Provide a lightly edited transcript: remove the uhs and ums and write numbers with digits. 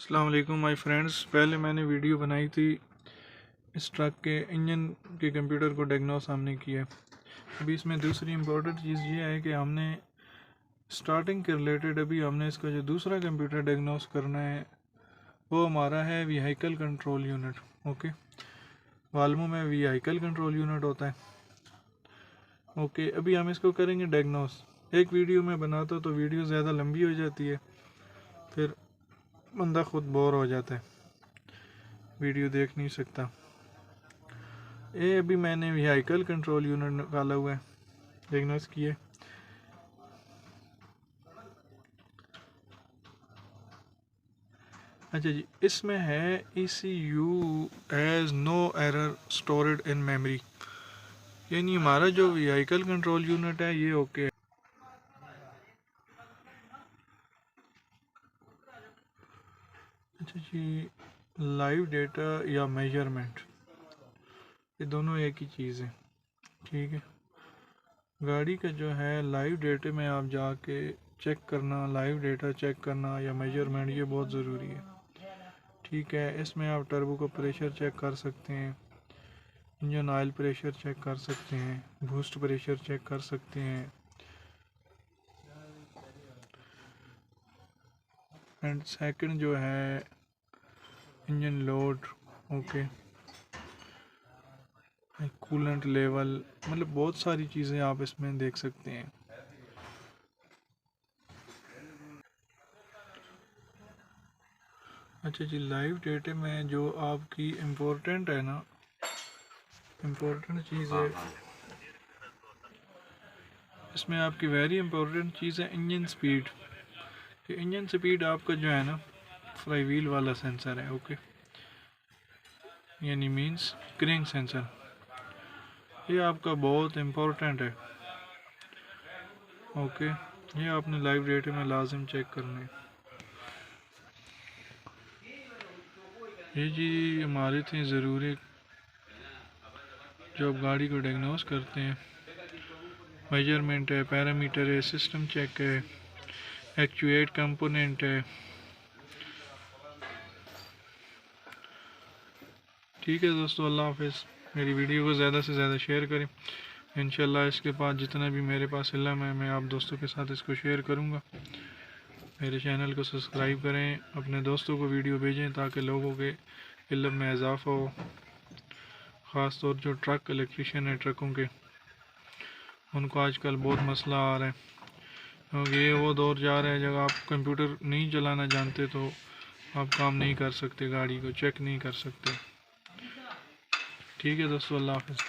अस्सलाम वालेकुम my friends. पहले मैंने वीडियो बनाई थी इस ट्रक के इंजन के कंप्यूटर को डायग्नोस हमने किया है। अभी इसमें दूसरी इम्पोर्टेंट चीज़ ये है कि हमने स्टार्टिंग के रिलेटेड अभी हमने इसका जो दूसरा कंप्यूटर डायग्नोस करना है वो हमारा है व्हीकल कंट्रोल यूनिट। ओके, वाल्वों में व्हीकल कंट्रोल यूनिट होता है। ओके, अभी हम इसको करेंगे डायग्नोस। एक वीडियो में बनाता तो वीडियो ज़्यादा लंबी हो जाती है, फिर बंदा खुद बोर हो जाता है, वीडियो देख नहीं सकता। ये अभी मैंने व्हीकल कंट्रोल यूनिट निकाला हुआ है, डायग्नोस किए। अच्छा जी, इसमें है ECU has no error stored in memory, यानी हमारा जो व्हीकल कंट्रोल यूनिट है ये ओके है। अच्छा जी, लाइव डेटा या मेजरमेंट, ये दोनों एक ही चीज़ है। ठीक है, गाड़ी का जो है लाइव डेटे में आप जाके चेक करना, लाइव डेटा चेक करना या मेजरमेंट, ये बहुत ज़रूरी है। ठीक है, इसमें आप टर्बो का प्रेशर चेक कर सकते हैं, इंजन ऑयल प्रेशर चेक कर सकते हैं, बूस्ट प्रेशर चेक कर सकते हैं, एंड सेकंड जो है engine load, okay, coolant level, मतलब बहुत सारी चीज़ें आप इसमें देख सकते हैं। अच्छा जी, लाइव डेटे में जो आपकी इम्पोर्टेंट है ना, इम्पोर्टेंट चीज़ है इसमें, आपकी वेरी इम्पोर्टेंट चीज़ है इंजन स्पीड। इंजन स्पीड आपका जो है ना फ्लाई व्हील वाला सेंसर है, ओके, यानी मींस क्रैंक सेंसर, ये आपका बहुत इम्पोर्टेंट है। ओके, ये आपने लाइव डेटे में लाजिम चेक करना है। ये जी हमारे थे ज़रूरी जो आप गाड़ी को डायग्नोस करते हैं। मेजरमेंट है, पैरामीटर है, सिस्टम चेक है, एक्चुएट कंपोनेंट है। ठीक है दोस्तों, अल्लाह हाफिज़। मेरी वीडियो को ज़्यादा से ज़्यादा शेयर करें। इंशाल्लाह इसके बाद जितना भी मेरे पास इल्म है मैं आप दोस्तों के साथ इसको शेयर करूँगा। मेरे चैनल को सब्सक्राइब करें, अपने दोस्तों को वीडियो भेजें ताकि लोगों के इल्म में इजाफ़ा हो। ख़ास तौर जो ट्रक इलेक्ट्रीशियन है ट्रकों के, उनको आजकल बहुत मसला आ रहा है, क्योंकि ये वो दौर जा रहा है जब आप कंप्यूटर नहीं चलाना जानते तो आप काम नहीं कर सकते, गाड़ी को चेक नहीं कर सकते। ठीक है दोस्तों, अल्लाह हाफ़िज़।